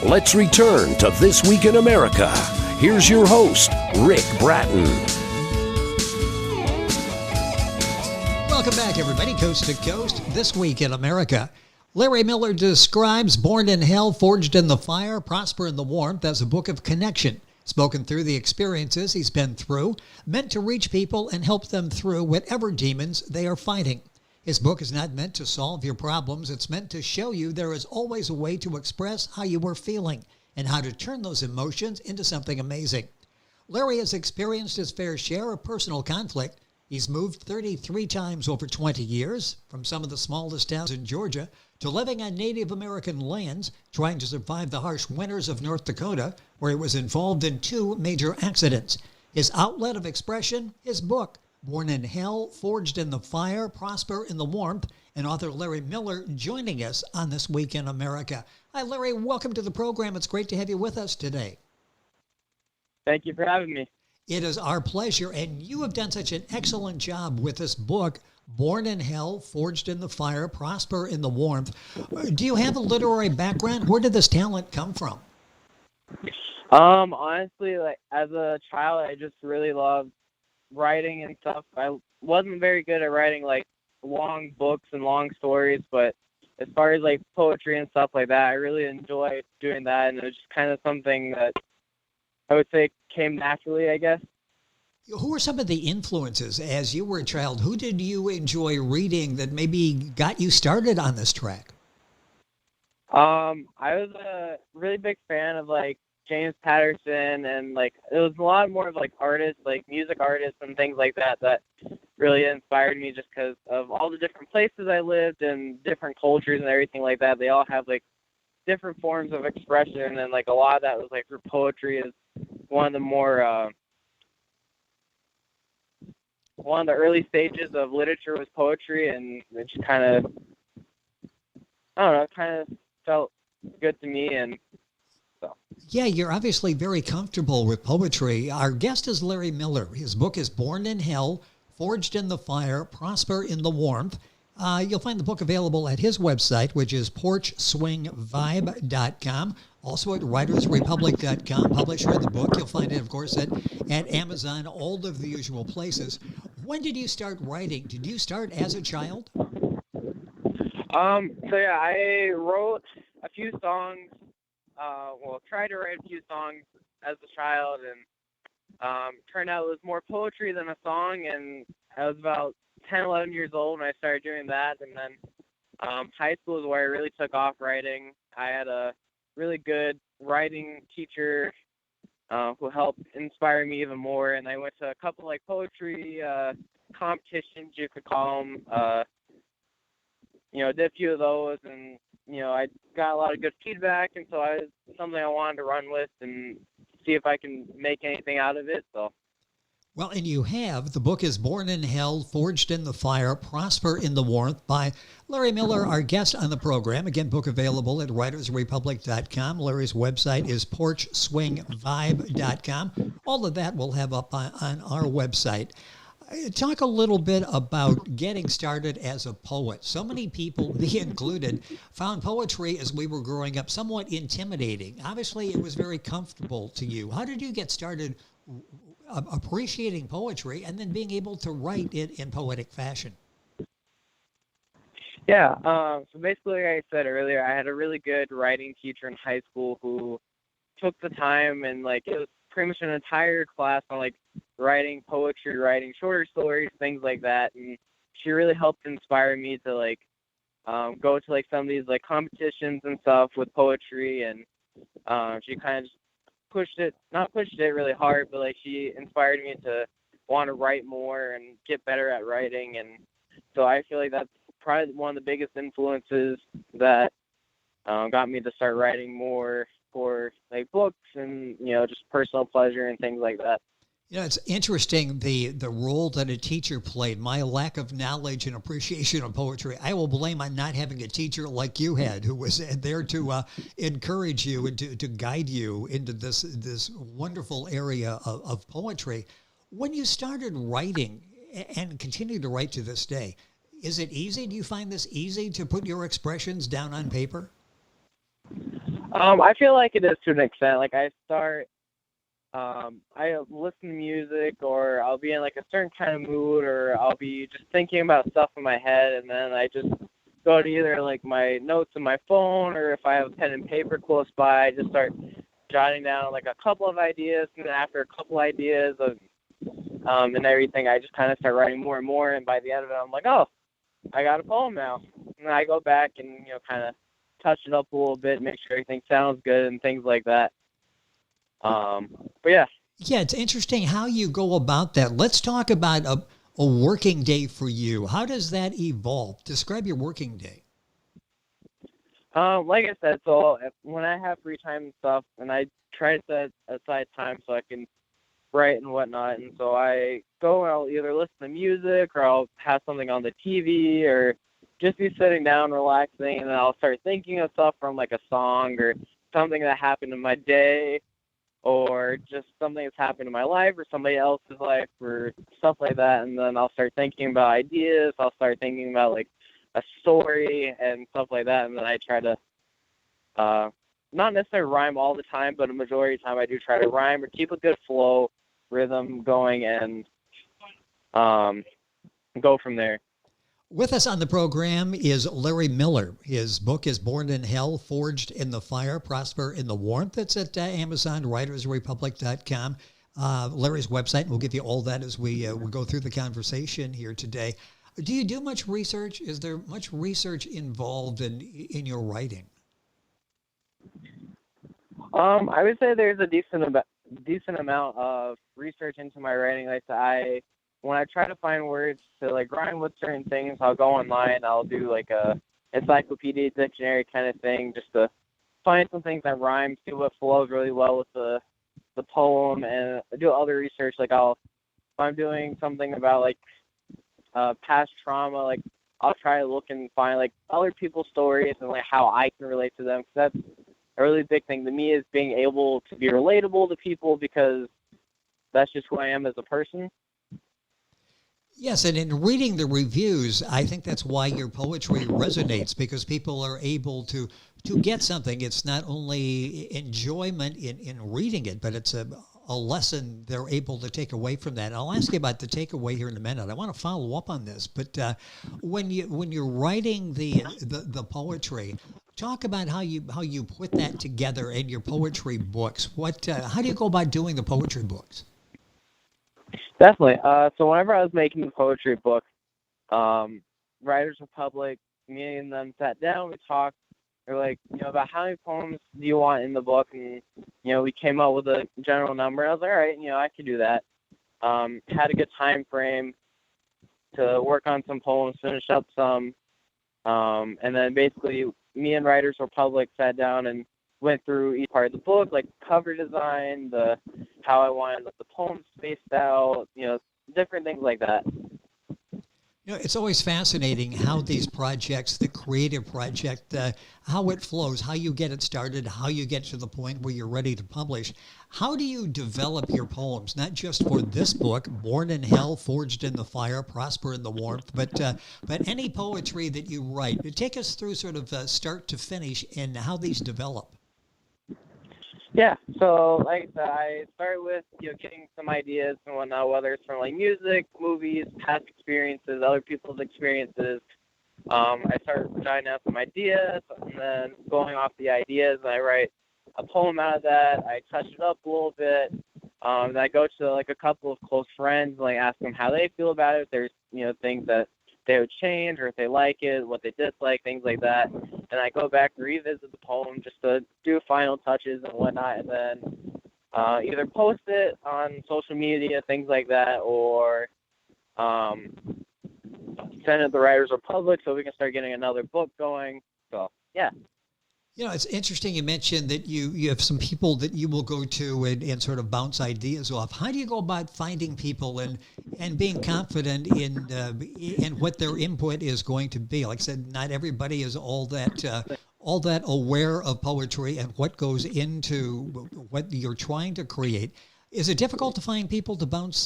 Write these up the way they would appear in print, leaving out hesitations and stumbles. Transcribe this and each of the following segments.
Let's return to This Week in America. Here's your host, Rick Bratton. Welcome back, everybody, coast to coast. This Week in America. Larry Miller describes Born in Hell, Forged in the Fire, Prosper in the Warmth as a book of connection, spoken through the experiences he's been through, meant to reach people and help them through whatever demons they are fighting. His book is not meant to solve your problems. It's meant to show you there is always a way to express how you are feeling and how to turn those emotions into something amazing. Larry has experienced his fair share of personal conflict. He's moved 33 times over 20 years, from some of the smallest towns in Georgia to living on Native American lands, trying to survive the harsh winters of North Dakota, where he was involved in 2 major accidents. His outlet of expression, his book, Born in Hell, Forged in the Fire, Prosper in the Warmth, and author Larry Miller joining us on This Week in America. Hi, Larry. Welcome to the program. It's great to have you with us today. Thank you for having me. It is our pleasure, and you have done such an excellent job with this book, Born in Hell, Forged in the Fire, Prosper in the Warmth. Do you have a literary background? Where did this talent come from? Honestly, like as a child, I just really loved writing and stuff. I wasn't very good at writing like long books and long stories, but as far as like poetry and stuff like that, I really enjoyed doing that, and it was just kind of something that I would say came naturally, I guess. Who were some of the influences as you were a child? Who did you enjoy reading that maybe got you started on this track? I was a really big fan of like James Patterson, and like it was a lot more of like artists, like music artists and things like that really inspired me, just because of all the different places I lived and different cultures and everything like that. They all have like different forms of expression, and like a lot of that was like through poetry. Is one of the more one of the early stages of literature was poetry, and it just kind of, I don't know, kind of felt good to me. And so. Yeah, you're obviously very comfortable with poetry. Our guest is Larry Miller. His book is Born in Hell, Forged in the Fire, Prosper in the Warmth. You'll find the book available at his website, which is porchswingvibe.com. Also at writersrepublic.com, publisher of the book. You'll find it, of course, at Amazon, all of the usual places. When did you start writing? Did you start as a child? I wrote a few songs. Tried to write a few songs as a child, and turned out it was more poetry than a song. And I was about 10, 11 years old when I started doing that. And then high school is where I really took off writing. I had a really good writing teacher who helped inspire me even more. And I went to a couple like poetry competitions, you could call them. Did a few of those, and I got a lot of good feedback, and so it's something I wanted to run with and see if I can make anything out of it. So. Well, and you have. The book is Born in Hell, Forged in the Fire, Prosper in the Warmth by Larry Miller, our guest on the program. Again, book available at writersrepublic.com. Larry's website is porchswingvibe.com. All of that we'll have up on our website. Talk a little bit about getting started as a poet. So many people, me included, found poetry as we were growing up somewhat intimidating. Obviously, it was very comfortable to you. How did you get started appreciating poetry and then being able to write it in poetic fashion? Yeah, so basically, like I said earlier, I had a really good writing teacher in high school who took the time, and like it was pretty much an entire class on like writing poetry, writing shorter stories, things like that. And she really helped inspire me to like go to like some of these like competitions and stuff with poetry. And she kind of not pushed it really hard, but like she inspired me to want to write more and get better at writing. And so I feel like that's probably one of the biggest influences that got me to start writing more for like books and just personal pleasure and things like that. It's interesting the role that a teacher played. My lack of knowledge and appreciation of poetry, I will blame on not having a teacher like you had, who was there to encourage you and to guide you into this wonderful area of poetry. When you started writing and continue to write to this day, is it easy? Do you find this easy to put your expressions down on paper? I feel like it is to an extent. Like I listen to music, or I'll be in like a certain kind of mood, or I'll be just thinking about stuff in my head, and then I just go to either like my notes in my phone, or if I have a pen and paper close by, I just start jotting down like a couple of ideas, and then after a couple ideas of and everything, I just kind of start writing more and more, and by the end of it, I'm like, oh, I got a poem now. And I go back and, kind of touch it up a little bit, make sure everything sounds good and things like that. But yeah. Yeah, it's interesting how you go about that. Let's talk about a working day for you. How does that evolve? Describe your working day. Like I said, so when I have free time and stuff, and I try to set aside time so I can write and whatnot, and so I go and I'll either listen to music, or I'll have something on the TV, or just be sitting down relaxing, and then I'll start thinking of stuff from like a song or something that happened in my day, or just something that's happened in my life or somebody else's life or stuff like that. And then I'll start thinking about ideas. I'll start thinking about like a story and stuff like that. And then I try to not necessarily rhyme all the time, but a majority of the time I do try to rhyme or keep a good flow rhythm going, and go from there. With us on the program is Larry Miller. His book is Born in Hell, Forged in the Fire, Prosper in the Warmth. It's at Amazon, writersrepublic.com. Larry's website, and we'll give you all that as we go through the conversation here today. Do you do much research? Is there much research involved in your writing? I would say there's a decent amount of research into my writing. Like when I try to find words to like rhyme with certain things, I'll go online. I'll do like a encyclopedia dictionary kind of thing, just to find some things that rhyme, see what flows really well with the poem, and do other research. Like if I'm doing something about like past trauma, like I'll try to look and find like other people's stories and like how I can relate to them. 'Cause that's a really big thing to me, is being able to be relatable to people, because that's just who I am as a person. Yes, and in reading the reviews, I think that's why your poetry resonates, because people are able to get something. It's not only enjoyment in reading it, but it's a lesson they're able to take away from that. And I'll ask you about the takeaway here in a minute. I want to follow up on this, but when you're writing the poetry, talk about how you put that together in your poetry books. How do you go about doing the poetry books? Definitely. So whenever I was making the poetry book, Writers Republic, me and them sat down, we talked. They're like, about how many poems do you want in the book? And, we came up with a general number. I was like, all right, I could do that. Had a good time frame to work on some poems, finish up some. And then basically me and Writers Republic sat down and went through each part of the book, like cover design, how I wanted the poems spaced out, different things like that. It's always fascinating how these projects, the creative project, how it flows, how you get it started, how you get to the point where you're ready to publish. How do you develop your poems, not just for this book, Born in Hell, Forged in the Fire, Prosper in the Warmth, but any poetry that you write? Take us through sort of start to finish and how these develop. Yeah, so like I said, I start with getting some ideas and whatnot, whether it's from like music, movies, past experiences, other people's experiences. I start jotting out some ideas, and then going off the ideas, and I write a poem out of that. I touch it up a little bit. Then I go to like a couple of close friends and like ask them how they feel about it. If there's things that they would change, or if they like it, what they dislike, things like that. And I go back and revisit the poem just to do final touches and whatnot, and then either post it on social media, things like that, or send it to the Writers Republic so we can start getting another book going. So, yeah. It's interesting you mentioned that you have some people that you will go to and sort of bounce ideas off. How do you go about finding people and being confident in what their input is going to be? Like I said, not everybody is all that aware of poetry and what goes into what you're trying to create. Is it difficult to find people to bounce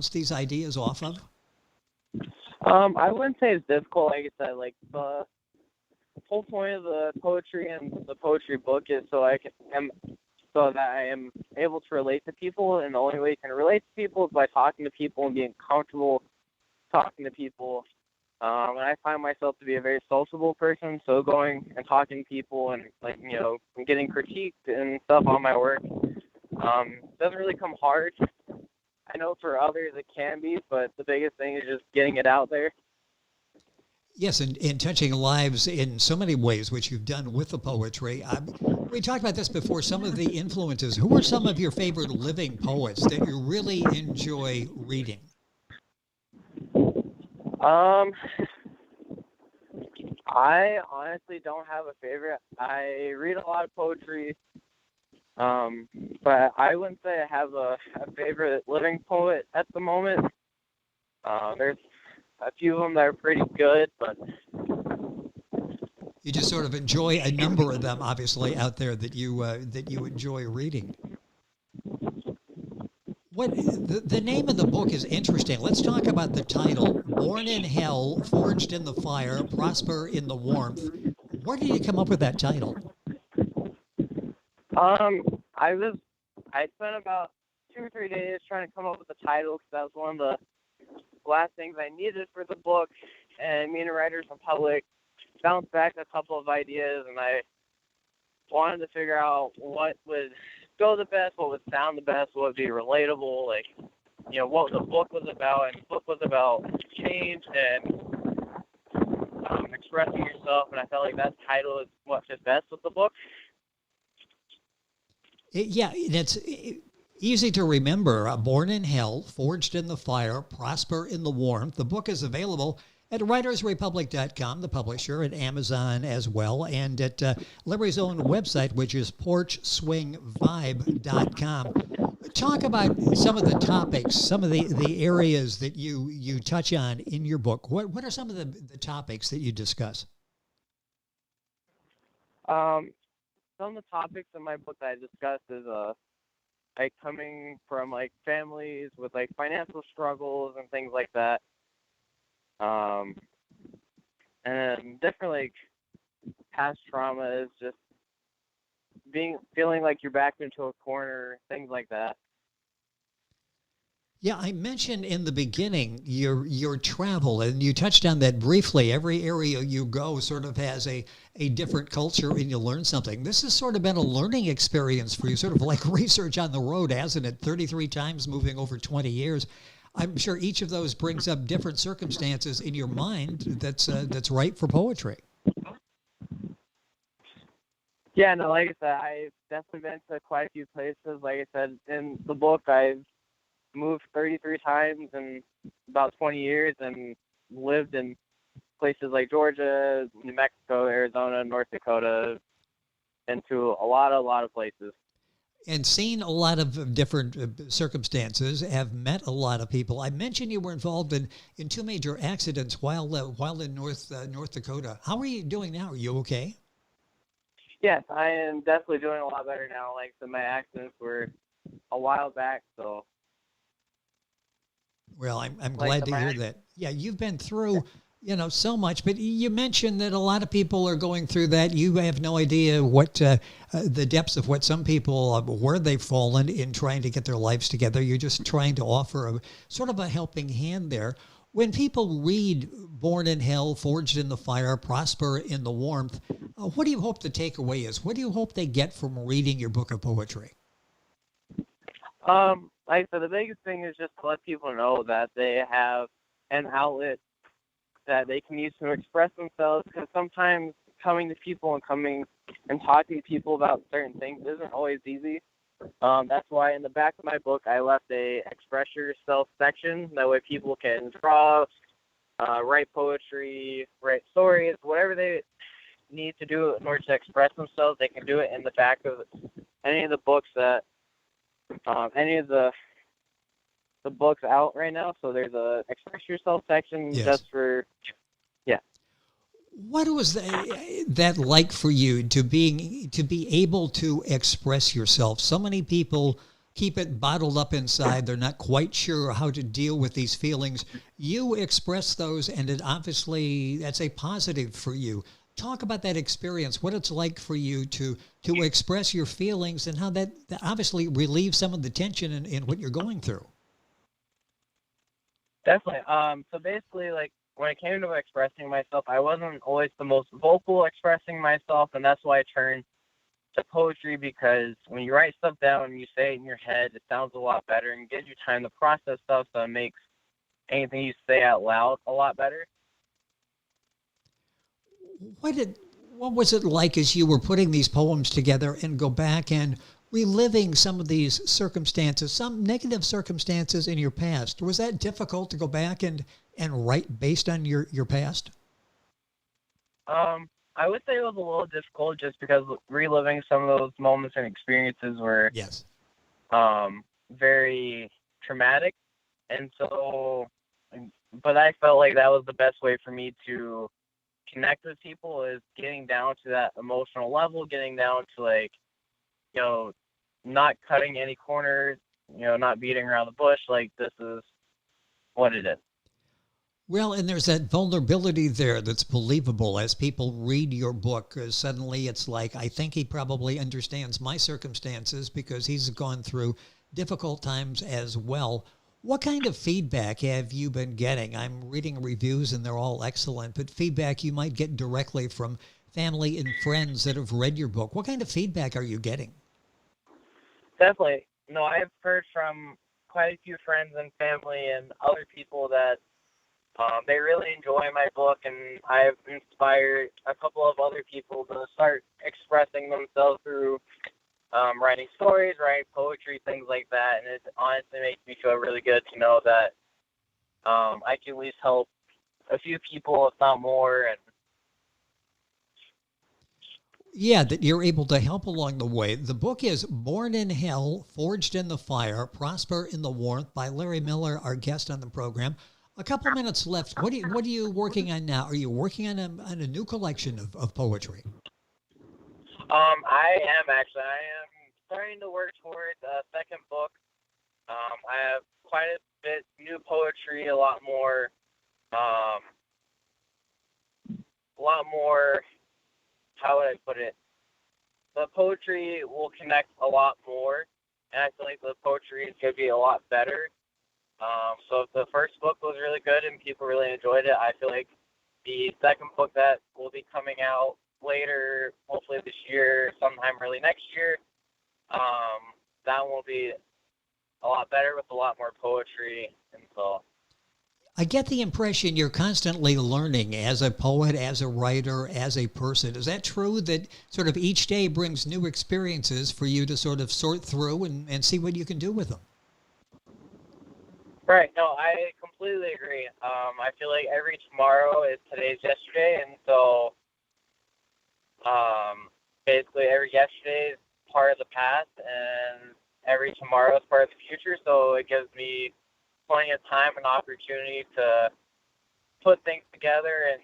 these ideas off of? I wouldn't say it's difficult. Like I said, like whole point of the poetry and the poetry book is so that I am able to relate to people, and the only way you can relate to people is by talking to people and being comfortable talking to people. And I find myself to be a very sociable person, so going and talking to people and getting critiqued and stuff on my work doesn't really come hard. I know for others it can be, but the biggest thing is just getting it out there. Yes, and touching lives in so many ways, which you've done with the poetry. We talked about this before, some of the influences. Who are some of your favorite living poets that you really enjoy reading? I honestly don't have a favorite. I read a lot of poetry, but I wouldn't say I have a favorite living poet at the moment. There's a few of them that are pretty good, but you just sort of enjoy a number of them, obviously, out there that you enjoy reading. What the name of the book is interesting. Let's talk about the title: "Born in Hell, Forged in the Fire, Prosper in the Warmth." Where did you come up with that title? I spent about 2 or 3 days trying to come up with the title because that was one of the last things I needed for the book, and me and the Writers in Public bounced back a couple of ideas, and I wanted to figure out what would go the best, what would sound the best, what would be relatable, what the book was about. And the book was about change and expressing yourself, and I felt like that title is what fit best with the book. It's easy to remember. Born in Hell, Forged in the Fire, Prosper in the Warmth. The book is available at writersrepublic.com, the publisher, at Amazon as well, and at Larry's own website, which is porchswingvibe.com. Talk about some of the topics, some of the areas that you touch on in your book. What are some of the topics that you discuss? Some of the topics in my book that I discussed is coming from families with financial struggles and things like that. And different past trauma is just feeling like you're backed into a corner, things like that. Yeah, I mentioned in the beginning your travel, and you touched on that briefly. Every area you go sort of has a different culture, and you learn something. This has sort of been a learning experience for you, sort of like research on the road, hasn't it? 33 times moving over 20 years. I'm sure each of those brings up different circumstances in your mind that's right for poetry. Yeah, no, like I said, I've definitely been to quite a few places. Like I said, in the book, I've moved 33 times in about 20 years and lived in places like Georgia, New Mexico, Arizona, North Dakota, and to a lot of places. And seen a lot of different circumstances, have met a lot of people. I mentioned you were involved in 2 major accidents while in North Dakota. How are you doing now? Are you okay? Yes, I am definitely doing a lot better now. My accidents were a while back, so. Well, I'm glad to hear that. Yeah, you've been through, so much, but you mentioned that a lot of people are going through that. You have no idea what the depths of what some people, where they've fallen in trying to get their lives together. You're just trying to offer a sort of a helping hand there. When people read Born in Hell, Forged in the Fire, Prosper in the Warmth, what do you hope the takeaway is? What do you hope they get from reading your book of poetry? Like I said, the biggest thing is just to let people know that they have an outlet that they can use to express themselves, because sometimes coming to people and talking to people about certain things isn't always easy. That's why in the back of my book I left a express yourself section. That way people can draw, write poetry, write stories, whatever they need to do in order to express themselves. They can do it in the back of any of the books that any of the books out right now. So there's a express yourself section. Yes. Just for, yeah. What was that like for you to be able to express yourself? So many people keep it bottled up inside. They're not quite sure how to deal with these feelings. You express those, and it obviously that's a positive for you. Talk about that experience, what it's like for you to express your feelings and how that obviously relieves some of the tension in what you're going through. Definitely. So basically, like, when it came to expressing myself, I wasn't always the most vocal expressing myself, and that's why I turned to poetry, because when you write stuff down and you say it in your head, it sounds a lot better and gives you time to process stuff, so it makes anything you say out loud a lot better. What was it like as you were putting these poems together and go back and reliving some of these circumstances, some negative circumstances in your past? Was that difficult to go back and write based on your past? I would say it was a little difficult just because reliving some of those moments and experiences were Yes. very traumatic. And so, but I felt like that was the best way for me to connect with people, is getting down to that emotional level, getting down to, like, not cutting any corners, not beating around the bush. Like, this is what it is. Well, and there's that vulnerability there that's believable as people read your book. Suddenly it's like, I think he probably understands my circumstances because he's gone through difficult times as well. What kind of feedback have you been getting? I'm reading reviews and they're all excellent, but feedback you might get directly from family and friends that have read your book. What kind of feedback are you getting? Definitely. No, I've heard from quite a few friends and family and other people that they really enjoy my book, and I've inspired a couple of other people to start expressing themselves through writing stories, writing poetry, things like that. And it honestly makes me feel really good to know that I can at least help a few people, if not more. And yeah, that you're able to help along the way. The book is Born in Hell, Forged in the Fire, Prosper in the Warmth by Larry Miller, our guest on the program. A couple minutes left. What are you working on now? Are you working on a new collection of poetry? I am actually. I am starting to work towards a second book. I have quite a bit new poetry, a lot more. How would I put it? The poetry will connect a lot more, and I feel like the poetry is going to be a lot better. So if the first book was really good and people really enjoyed it, I feel like the second book that will be coming out later, hopefully this year, sometime early next year, that will be a lot better with a lot more poetry. And so I get the impression you're constantly learning as a poet, as a writer, as a person. Is that true, that sort of each day brings new experiences for you to sort of sort through and see what you can do with them? Right. No, I completely agree. I feel like every tomorrow is today's yesterday, and so basically every yesterday is part of the past, and every tomorrow is part of the future. So it gives me plenty of time and opportunity to put things together and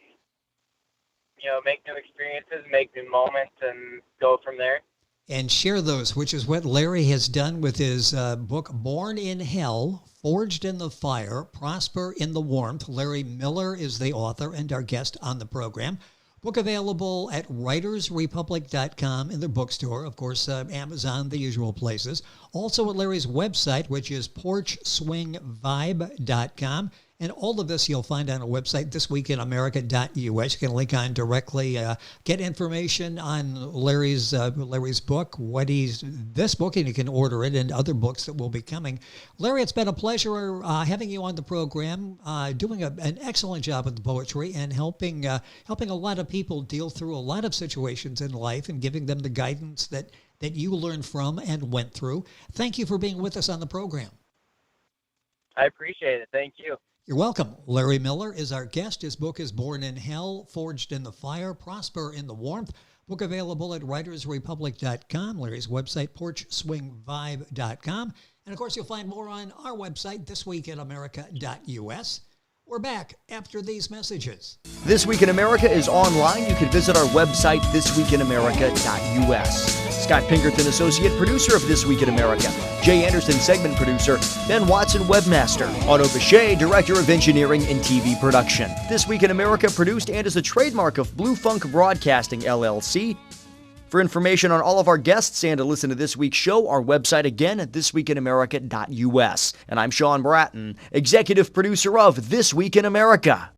make new experiences, make new moments, and go from there. And share those, which is what Larry has done with his book, Born in Hell, Forged in the Fire, Prosper in the Warmth. Larry Miller is the author and our guest on the program. Book available at writersrepublic.com in their bookstore. Of course, Amazon, the usual places. Also at Larry's website, which is porchswingvibe.com. And all of this you'll find on a website, thisweekinamerica.us. You can link on directly, get information on Larry's book, this book, and you can order it, and other books that will be coming. Larry, it's been a pleasure having you on the program, doing an excellent job with the poetry and helping a lot of people deal through a lot of situations in life and giving them the guidance that you learned from and went through. Thank you for being with us on the program. I appreciate it. Thank you. You're welcome. Larry Miller is our guest. His book is Born in Hell, Forged in the Fire, Prosper in the Warmth. Book available at writersrepublic.com. Larry's website, porchswingvibe.com. And of course, you'll find more on our website, thisweekinamerica.us. We're back after these messages. This Week in America is online. You can visit our website, thisweekinamerica.us. Scott Pinkerton, associate producer of This Week in America. Jay Anderson, segment producer. Ben Watson, webmaster. Otto Bechet, director of engineering and TV production. This Week in America produced and is a trademark of Blue Funk Broadcasting, LLC. For information on all of our guests and to listen to this week's show, our website again at thisweekinamerica.us. And I'm Sean Bratton, executive producer of This Week in America.